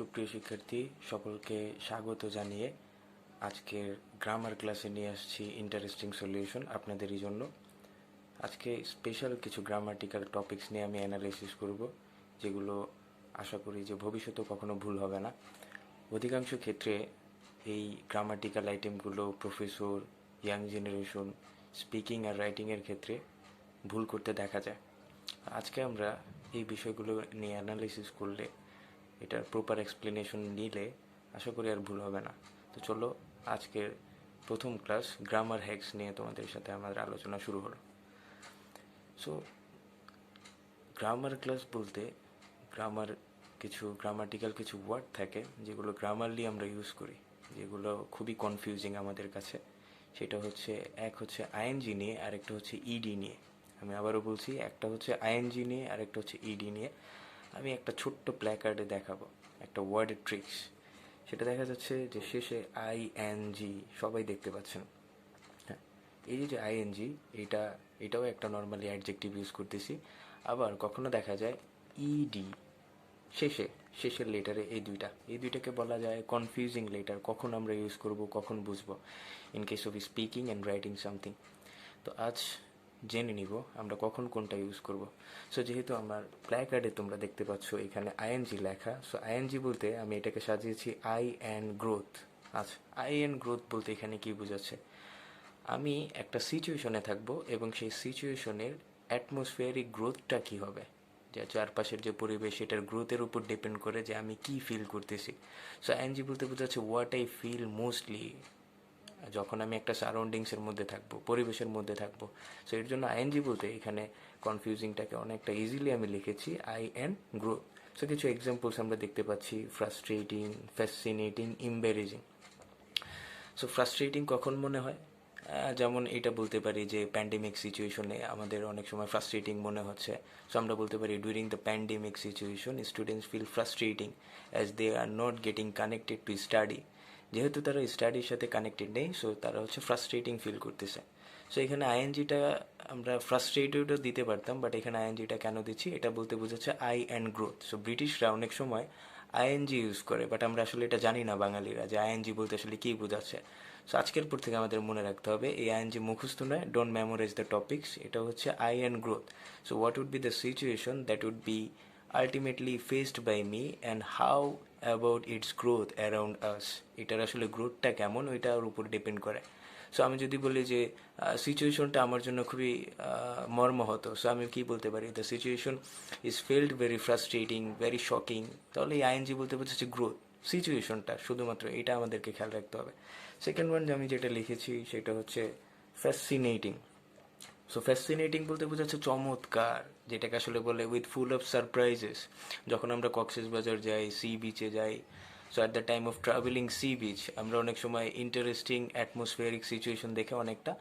সুপ্রিয় শিক্ষার্থী সকলকে স্বাগত জানিয়ে আজকের গ্রামার ক্লাসে নিয়ে আসছি ইন্টারেস্টিং সলিউশন আপনাদেরই জন্য। আজকে স্পেশাল কিছু গ্রামাটিক্যাল টপিকস নিয়ে আমি অ্যানালাইসিস করব, যেগুলো আশা করি যে ভবিষ্যতে কখনো ভুল হবে না। অধিকাংশ ক্ষেত্রে এই গ্রামাটিক্যাল আইটেমগুলো প্রফেসর, ইয়াং জেনারেশন, স্পিকিং আর রাইটিংয়ের ক্ষেত্রে ভুল করতে দেখা যায়। আজকে আমরা এই বিষয়গুলো নিয়ে অ্যানালাইসিস করলে, এটার প্রপার এক্সপ্লেনেশন নিলে আশা করি আর ভুল হবে না। তো চলো, আজকের প্রথম ক্লাস গ্রামার হ্যাক্স নিয়ে তোমাদের সাথে আমাদের আলোচনা শুরু হলো। সো গ্রামার ক্লাস বলতে গ্রামাটিক্যাল কিছু ওয়ার্ড থাকে যেগুলো গ্রামারলি আমরা ইউজ করি, যেগুলো খুবই কনফিউজিং আমাদের কাছে। সেটা হচ্ছে, এক হচ্ছে আইএনজি নিয়ে, আর একটা হচ্ছে ইডি নিয়ে। আমি আবারও বলছি, একটা হচ্ছে আইএনজি নিয়ে আর একটা হচ্ছে ইডি নিয়ে। আমি একটা ছোট্ট প্ল্যাকার্ডে দেখাবো একটা ওয়ার্ডের ট্রিক্স। সেটা দেখা যাচ্ছে যে শেষে আইএনজি, সবাই দেখতে পাচ্ছেন। হ্যাঁ, এই যে আইএনজি, এটাও একটা নর্মালি অ্যাডজেক্টিভ ইউজ করতেছি। আবার কখনো দেখা যায় ইডি শেষের লেটারে, এই দুইটাকে বলা যায় কনফিউজিং লেটার। কখন আমরা ইউজ করব, কখন বুঝবো, in case of speaking and writing something. তো আজ জেনে নিব আমরা কখন কোনটা ইউজ করব। সো যেহেতু আমার প্ল্যাকার্ডে তোমরা দেখতে পাচ্ছ এখানে আইএনজি লেখা, সো আইএনজি বলতে আমি এটাকে সাজিয়েছি আই অ্যান্ড গ্রোথ। আচ্ছা, আই অ্যান্ড গ্রোথ বলতে এখানে কি বোঝাচ্ছে? আমি একটা সিচুয়েশনে থাকবো এবং সেই সিচুয়েশনের অ্যাটমসফিয়ারিক গ্রোথটা কী হবে, যে চারপাশের যে পরিবেশ, সেটার গ্রোথের উপর ডিপেন্ড করে যে আমি কি ফিল করতেছি। সো আইএনজি বলতে বোঝাচ্ছে হোয়াট আই ফিল মোস্টলি, যখন আমি একটা সারাউন্ডিংসের মধ্যে থাকবো, পরিবেশের মধ্যে থাকবো। সো এর জন্য আইএনজি বলতে এখানে কনফিউজিংটাকে অনেকটা ইজিলি আমি লিখেছি আই অ্যান্ড গ্রোথ। সো কিছু এক্সাম্পলস আমরা দেখতে পাচ্ছি, ফ্রাস্ট্রেটিং, ফ্যাসিনেটিং, এম্বারেজিং। সো ফ্রাস্ট্রেটিং কখন মনে হয়? যেমন এটা বলতে পারি যে প্যান্ডেমিক সিচুয়েশনে আমাদের অনেক সময় ফ্রাস্ট্রেটিং মনে হচ্ছে। সো আমরা বলতে পারি during the pandemic situation students feel frustrating as they are not getting connected to study. যেহেতু তারা স্টাডির সাথে কানেক্টেড নেই, সো তারা হচ্ছে ফ্রাস্ট্রেটিং ফিল করতেছে। সো এখানে আইএনজিটা আমরা ফ্রাস্ট্রেটেডও দিতে পারতাম, বাট এখানে আইএনজিটা কেন দিচ্ছি, এটা বলতে বোঝাচ্ছে আই অ্যান্ড গ্রোথ। সো ব্রিটিশরা অনেক সময় আইএনজি ইউজ করে, বাট আমরা আসলে এটা জানি না বাঙালিরা যে আইএনজি বলতে আসলে কী বোঝাচ্ছে। সো আজকের পর থেকে আমাদের মনে রাখতে হবে এই আইএনজি মুখস্থ নয়, ডোন্ট মেমোরাইজ দ্য টপিক্স। এটা হচ্ছে I and growth. So what would be the situation that would be ultimately faced by me and how about its growth around us. এটার আসলে গ্রোথটা কেমন, ওইটার উপর ডিপেন্ড করে। সো আমি যদি বলি যে সিচুয়েশনটা আমার জন্য খুবই মর্মাহত, সো আমি কী বলতে পারি, the situation is felt very frustrating, very shocking. তাহলে এই আইএনজি বলতে বোঝাচ্ছে গ্রোথ, সিচুয়েশনটা শুধুমাত্র, এটা আমাদেরকে খেয়াল রাখতে হবে। সেকেন্ড ওয়ান আমি যেটা লিখেছি সেটা হচ্ছে ফ্যাসিনেটিং। সো ফ্যাসিনেটিং বলতে বোঝাচ্ছে চমৎকার, যেটাকে আসলে বলে উইথ ফুল অফ সারপ্রাইজেস। যখন আমরা কক্সবাজার যাই, সি বিচে যাই, so at the time of travelling sea beach, আমরা অনেক সময় ইন্টারেস্টিং অ্যাটমসফিয়ারিক সিচুয়েশন দেখে অনেকটা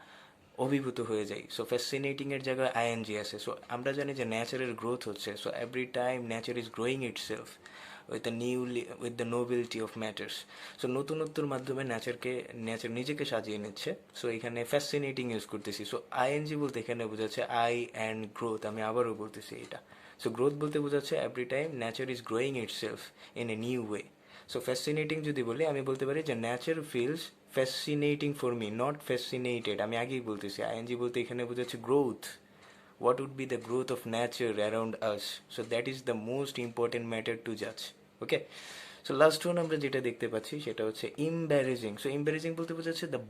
অভিভূত হয়ে যাই। সো ফ্যাসিনেটিংয়ের জায়গায় আইএনজি আছে। সো আমরা জানি যে ন্যাচারের গ্রোথ হচ্ছে, so every time nature is growing itself with the novelty of matters. So নতুনত্বর মাধ্যমে নেচার নিজেকে সাজিয়ে নিচ্ছে। সো এখানে ফ্যাসিনেটিং ইউজ করতেছি। সো আইএনজি বলতে এখানে বোঝাচ্ছে আই অ্যান্ড গ্রোথ। আমি আবারও বলতেছি এটা। সো গ্রোথ বলতে বোঝাচ্ছে every time nature is growing itself in a new way. So fascinating যদি বলি, আমি বলতে পারি যে nature feels fascinating for me, not fascinated. আমি আগেই বলতেছি আইএনজি বলতে এখানে বোঝাচ্ছে growth. What would be the growth of nature around us? So that is the most important matter to judge. Okay? So last one আমরা যেটা দেখতে পাচ্ছি সেটা হচ্ছে এম্বারেজিং। সো এম্বারেজিং বলতে বোঝাচ্ছে the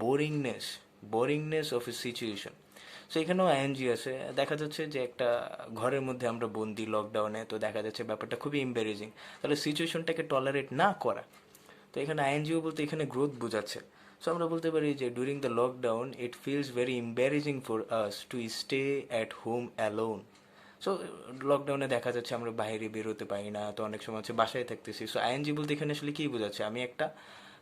boringness of a situation. So এখানেও আইএনজি আছে। দেখা যাচ্ছে যে একটা ঘরের মধ্যে আমরা বন্দি লকডাউনে, তো দেখা যাচ্ছে ব্যাপারটা খুবই এম্বারেজিং। তাহলে সিচুয়েশনটাকে টলারেট না করা, তো এখানে আইএনজিও বলতে এখানে গ্রোথ বোঝাচ্ছে। সো আমরা বলতে পারি যে during the lockdown it feels very embarrassing for us to stay at home alone. So লকডাউনে দেখা যাচ্ছে আমরা বাইরে বেরোতে পারি না, তো অনেক সময় হচ্ছে বাসায় থাকতেছি। সো আইএনজি বলতে এখানে আসলে কী বোঝাচ্ছে, আমি একটা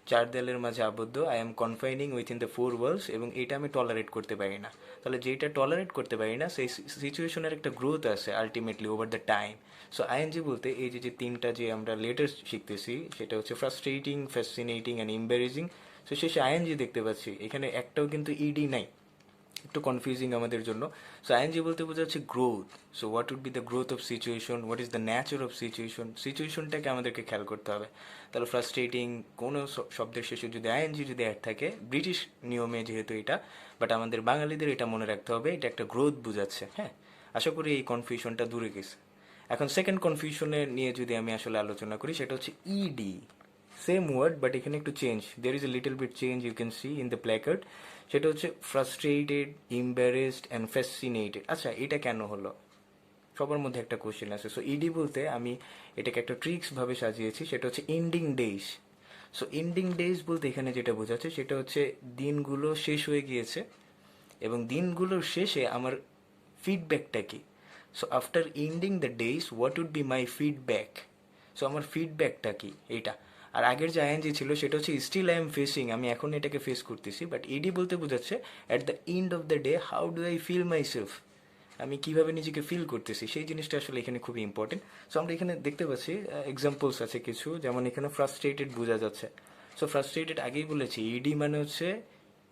চার দেয়ালের মাঝে আবদ্ধ, I am confining within the four walls, এবং এটা আমি টলারেট করতে পারি না। তাহলে যেটা টলারেট করতে পারি না, সেই সিচুয়েশনের একটা গ্রোথ আছে ultimately over the time. So ING বলতে এই যে তিনটা যে আমরা লেটেস্ট শিখতেছি, সেটা হচ্ছে ফ্রাস্ট্রেটিং, ফ্যাসিনেটিং অ্যান্ড এম্বারেজিং। সো শেষে আইএনজি দেখতে পাচ্ছি, এখানে একটাও কিন্তু ইডি নাই। একটু কনফিউজিং আমাদের জন্য। সো আইএনজি বলতে বোঝাচ্ছে growth. So what would be the growth of situation, what is the nature of situation, সিচুয়েশনটাকে আমাদেরকে খেয়াল করতে হবে। তাহলে ফ্রাস্ট্রেটিং কোনো শব্দের শেষে যদি আইএনজি যদি অ্যাড থাকে, ব্রিটিশ নিয়মে যেহেতু এটা, বাট আমাদের বাঙালিদের এটা মনে রাখতে হবে, এটা একটা গ্রোথ বোঝাচ্ছে। হ্যাঁ, আশা করি এই কনফিউশনটা দূরে গেছে। এখন সেকেন্ড কনফিউশনে নিয়ে যদি আমি আসলে আলোচনা করি, সেটা হচ্ছে ইডি। সেম ওয়ার্ড, বাট এখানে একটু change, there is a little bit change you can see in the placard. সেটা হচ্ছে ফ্রাস্ট্রেটেড, ইম্বারেসড অ্যান্ড ফ্যাসিনেটেড। আচ্ছা, এটা কেন হলো? সবার মধ্যে একটা কোশ্চেন আছে। সো ইডি বলতে আমি এটাকে একটা ট্রিক্স ভাবে সাজিয়েছি, সেটা হচ্ছে ending days. So ending days বলতে এখানে যেটা বোঝাচ্ছে সেটা হচ্ছে দিনগুলো শেষ হয়ে গিয়েছে, এবং দিনগুলোর শেষে আমার ফিডব্যাকটা কি। So after ending the days what would be my feedback. So আমার ফিডব্যাকটা কি, এইটা। আর আগের যে আইএনজি ছিল সেটা হচ্ছে স্টিল আই এম ফেসিং, আমি এখন এটাকে ফেস করতেছি। বাট ইডি বলতে বোঝাচ্ছে at the end of the day how do I feel myself, আমি কিভাবে নিজেকে ফিল করতেছি, সেই জিনিসটা আসলে এখানে খুবই ইম্পর্টেন্ট। সো আমরা এখানে দেখতে পাচ্ছি এক্সাম্পলস আছে কিছু, যেমন এখানে ফ্রাস্ট্রেটেড বোঝা যাচ্ছে। সো ফ্রাস্ট্রেটেড আগেই বলেছি, ইডি মানে হচ্ছে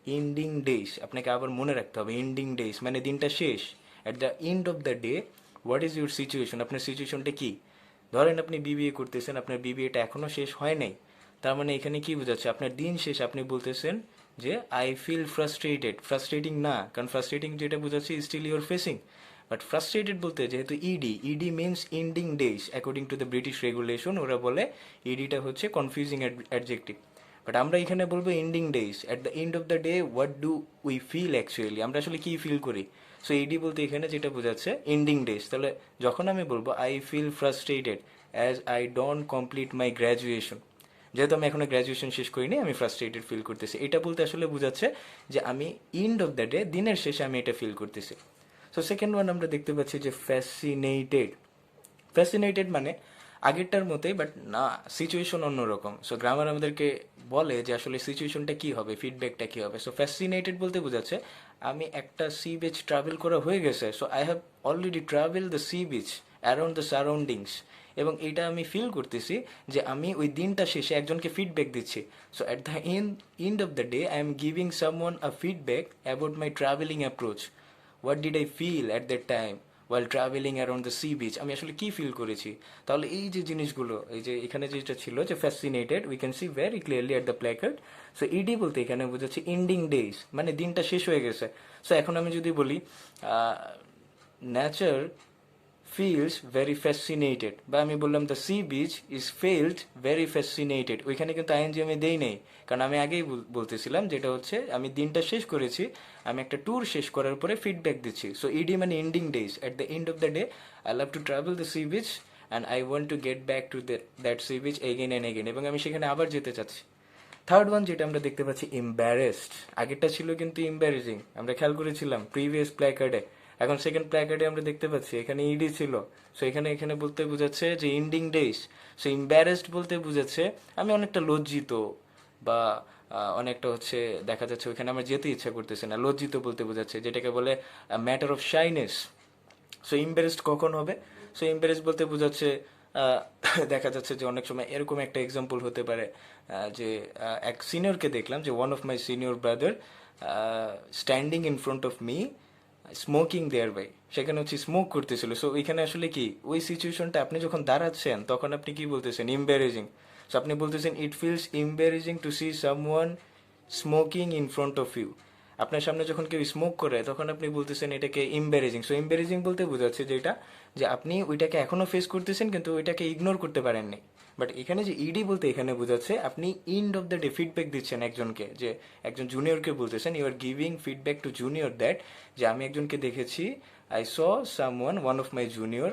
এন্ডিং ডেজ। আপনাকে আবার মনে রাখতে হবে, এন্ডিং ডেজ মানে দিনটা শেষ। At the end of the day what is your situation, আপনার সিচুয়েশনটা কি। ধরেন আপনি বিবিএ করতেছেন, আপনার বিবিএটা এখনও শেষ হয় নাই, তার মানে এখানে কি বোঝাচ্ছে, আপনার দিন শেষ, আপনি বলতেছেন যে আই ফিল ফ্রাস্ট্রেটেড। ফ্রাস্ট্রেটিং না, কারণ ফ্রাস্ট্রেটিং যেটা বোঝাচ্ছে still your facing. But frustrated বলতে যেহেতু ED, ED means ending days according to the British regulation, ওরা বলে ইডিটা হচ্ছে কনফিউজিং অ্যাডজেক্টিভ। বাট আমরা এখানে বলবো ending days, at the end of the day what do we feel actually, আমরা আসলে কী ফিল করি। সো ইডি বলতে এখানে যেটা বোঝাচ্ছে এন্ডিং ডেজ। তাহলে যখন আমি বলবো I feel frustrated as I don't complete my graduation, যেহেতু আমি এখনো গ্র্যাজুয়েশন শেষ করিনি, আমি ফ্রাস্ট্রেটেড ফিল করতেছি, এটা বলতে আসলে বোঝাচ্ছে যে আমি এন্ড অফ দ্য ডে, দিনের শেষে আমি এটা ফিল করতেছি। সো সেকেন্ড ওয়ান আমরা দেখতে পাচ্ছি যে ফ্যাসিনেটেড। ফ্যাসিনেটেড মানে আগেরটার মতোই, বাট না, সিচুয়েশন অন্যরকম। সো গ্রামার আমাদেরকে বলে যে আসলে সিচুয়েশনটা কী হবে, ফিডব্যাকটা কী হবে। সো ফ্যাসিনেটেড বলতে বোঝাচ্ছে আমি একটা সি বিচ ট্রাভেল করা হয়ে গেছে, so I have already travel the sea beach around the surroundings, এবং এটা আমি ফিল করতেছি যে আমি ওই দিনটা শেষে একজনকে ফিডব্যাক দিচ্ছি। So at the end of the day I am giving someone a feedback about my travelling approach. What did I feel at that time while travelling around the sea beach, আমি আসলে কী feel করেছি। তাহলে এই যে জিনিসগুলো, এই যে এখানে যেটা ছিল যে fascinated, we can see very clearly at the placard. So ED বলতে এখানে বোঝাচ্ছে এন্ডিং ডেজ, মানে দিনটা শেষ হয়ে গেছে। সো এখন আমি যদি বলি নেচার feels very fascinated, বা আমি বললাম the sea beach is felt very fascinated, ওইখানে কিন্তু আইএনজি আমি দেই নেই, কারণ আমি আগেই বলতেছিলাম যেটা হচ্ছে আমি দিনটা শেষ করেছি, আমি একটা ট্যুর শেষ করার পরে ফিডব্যাক দিচ্ছি। সো ইডি মানে ending days, at the end of the day I love to travel the sea beach and I want to get back to that sea beach again and again, এবং আমি সেখানে আবার যেতে চাচ্ছি। Third one যেটা আমরা দেখতে পাচ্ছি এম্বারেসড, আগেরটা ছিল কিন্তু এম্বারেজিং, আমরা খেয়াল করেছিলাম প্রিভিয়াস প্ল্যাকার্ডে। এখন সেকেন্ড প্ল্যাকার্ডে আমরা দেখতে পাচ্ছি এখানে ইডি ছিল। সো এখানে এখানে বলতে বোঝাচ্ছে যে এন্ডিং ডেজ। সো এম্বারেসড বলতে বোঝাচ্ছে আমি অনেকটা লজ্জিত, বা অনেকটা হচ্ছে দেখা যাচ্ছে ওইখানে আমার যেতে ইচ্ছা করতেছে না। লজ্জিত বলতে বোঝাচ্ছে যেটাকে বলে matter of shyness. So embarrassed কখন হবে? সো এম্বারেসড বলতে বোঝাচ্ছে আহ, দেখা যাচ্ছে যে অনেক সময় এরকম একটা এক্সাম্পল হতে পারে যে এক সিনিয়রকে দেখলাম, যে one of my senior brother standing in front of me smoking there by, সেখানে হচ্ছে স্মোক করতেছিল। সো ওইখানে আসলে কি, ওই সিচুয়েশনটা আপনি যখন দাঁড়াচ্ছেন তখন আপনি কি বলতেছেন, এম্বারেজিং। সো আপনি বলতেছেন it feels embarrassing to see someone smoking in front of you, আপনার সামনে যখন কেউ স্মোক করে তখন আপনি বলতেছেন এটাকে এম্বারেজিং। সো এম্বারেজিং বলতে বোঝাচ্ছে যেটা, যে আপনি ওইটাকে এখনও ফেস করতেছেন কিন্তু ওইটাকে ইগনোর করতে পারেননি। বাট এখানে যে ইডি বলতে এখানে বোঝাচ্ছে আপনি end of the day feedback দিচ্ছেন একজনকে, যে একজন জুনিয়রকে বলতেছেন you are giving feedback to junior that, যে আমি একজনকে দেখেছি, I saw someone one of my junior,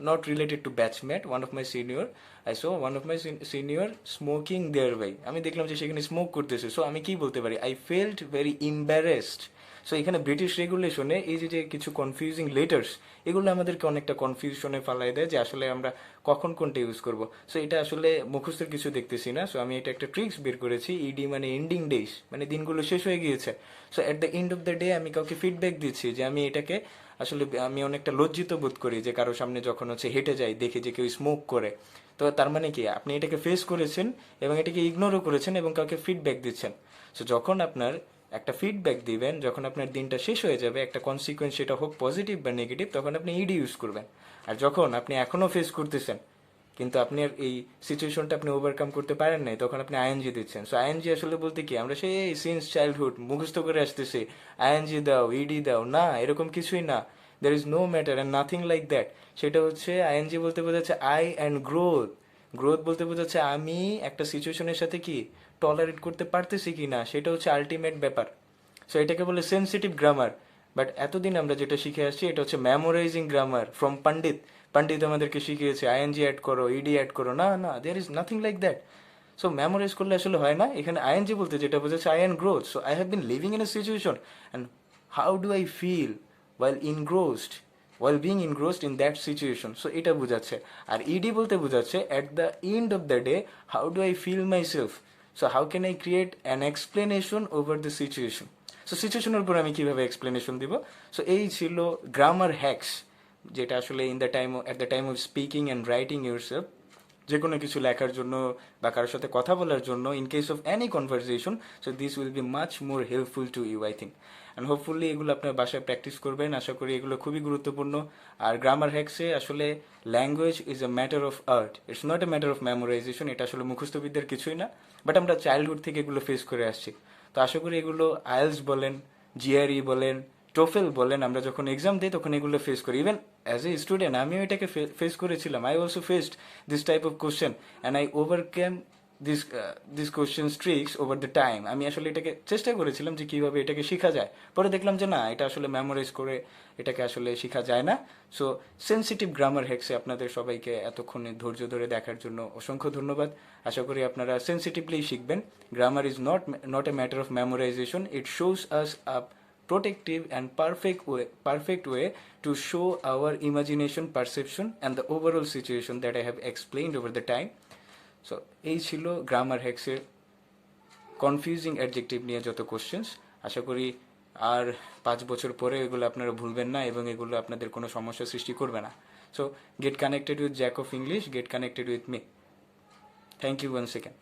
not related to batchmate, one of my senior, I saw one of my senior smoking their way, আমি দেখলাম যে সেখানে smoke করতেছে। So আমি কি বলতে পারি, I felt very embarrassed. So এখানে ব্রিটিশ রেগুলেশনে এই যে যে কিছু কনফিউজিং লেটার্স, এগুলো আমাদেরকে অনেকটা কনফিউশনে ফালাই দেয় যে আসলে আমরা কখন কোনটা ইউজ করব। সো এটা আসলে মুখস্থের কিছু দেখতেছি না। সো আমি এটা একটা ট্রিক্স বের করেছি, ইডি মানে এন্ডিং ডেজ, মানে দিনগুলো শেষ হয়ে গিয়েছে। So at the end of the day আমি কাউকে ফিডব্যাক দিচ্ছি যে আমি এটাকে আসলে, আমি অনেকটা লজ্জিত বোধ করি যে কারো সামনে যখন হচ্ছে হেঁটে যাই দেখি যে কেউ স্মোক করে। তো তার মানে কি, আপনি এটাকে ফেস করেছেন এবং এটাকে ইগনোরও করেছেন এবং কাউকে ফিডব্যাক দিচ্ছেন। সো যখন আপনার একটা ফিডব্যাক দিবেন, যখন আপনার দিনটা শেষ হয়ে যাবে, একটা কনসিকুয়েন্স, সেটা হোক পজিটিভ বা নেগেটিভ, তখন আপনি ইডি ইউজ করবেন। আর যখন আপনি এখনও ফেস করতেছেন কিন্তু আপনি আর এই সিচুয়েশনটা আপনি ওভারকাম করতে পারেন নাই, তখন আপনি আইএনজি দিচ্ছেন। সো আইএনজি আসলে বলতে কি, আমরা সেই সিন্স চাইল্ডহুড মুখস্থ করে আসতেছি, আইএনজি দাও, ইডি দাও, না এরকম কিছুই না। There is no matter and nothing like that. সেটা হচ্ছে আইএনজি বলতে বোঝাচ্ছে আই অ্যান্ড গ্রোথ। গ্রোথ বলতে বোঝাচ্ছে আমি একটা সিচুয়েশনের সাথে কি টলারেট করতে পারতেছি কি না, সেটা হচ্ছে আলটিমেট ব্যাপার। সো এটাকে বলে সেন্সিটিভ গ্রামার। বাট এতদিন আমরা যেটা শিখে আসছি এটা হচ্ছে মেমোরাইজিং গ্রামার ফ্রম পণ্ডিত। পণ্ডিত আমাদেরকে শিখিয়েছে আইএনজি অ্যাড করো, ইডি অ্যাড করো, না না, there is nothing like that. So memorise করলে আসলে হয় না। এখানে আইএনজি বলতে যেটা বোঝাচ্ছে I and growth. So I have been living in a situation and how do I feel while engrossed, while being engrossed in that situation. So এটা বোঝাচ্ছে। আর ইডি বলতে বোঝাচ্ছে at the end of the day how do I feel myself, so how can I create an explanation over the situation. So সিচুয়েশনের উপর আমি কিভাবে explanation দিব। So এই ছিল গ্রামার হ্যাকস, যেটা আসলে in the time at the time of speaking and writing yourself, যে কোনো কিছু লেখার জন্য বা কারোর সাথে কথা বলার জন্য, in case of any conversation. So this will be much more helpful to you I think. And hopefully এগুলো আপনার বাসায় প্র্যাকটিস করবেন, আশা করি এগুলো খুবই গুরুত্বপূর্ণ। আর গ্রামার হ্যাকসে আসলে language is a matter of art, it's not a matter of memorisation. এটা আসলে মুখস্থবিদ্যার কিছুই না, বাট আমরা চাইল্ডহুড থেকে এগুলো ফেস করে আসছি। তো আশা করি এগুলো আইএলস বলেন, জিআরই বলেন, টোফেল বলেন, আমরা যখন এক্সাম দিই তখন এগুলো ফেস করি। ইভেন অ্যাজ এ স্টুডেন্ট আমিও এটাকে ফেস করেছিলাম। I also faced this type of question and I ওভারকেম this question tricks over the time. আমি আসলে এটাকে চেষ্টা করেছিলাম যে কীভাবে এটাকে শেখা যায়। পরে দেখলাম যে না, এটা আসলে মেমোরাইজ করে এটাকে আসলে শেখা যায় না। সো সেন্সিটিভ গ্রামার হ্যাকসে আপনাদের সবাইকে এতক্ষণে ধৈর্য ধরে দেখার জন্য অসংখ্য ধন্যবাদ। আশা করি আপনারা সেন্সিটিভলি শিখবেন। Grammar is not a matter of memorisation, it shows us up protective and perfect way to show our imagination, perception and the overall situation that I have explained over the time. So এই ছিল grammar হ্যাক্সের confusing adjective নিয়ে যত questions. আশা করি আর 5 বছর পরে এগুলো আপনারা ভুলবেন না এবং এগুলো আপনাদের কোনো সমস্যা সৃষ্টি করবে না। So get connected with Jack of English, get connected with me. Thank you once second.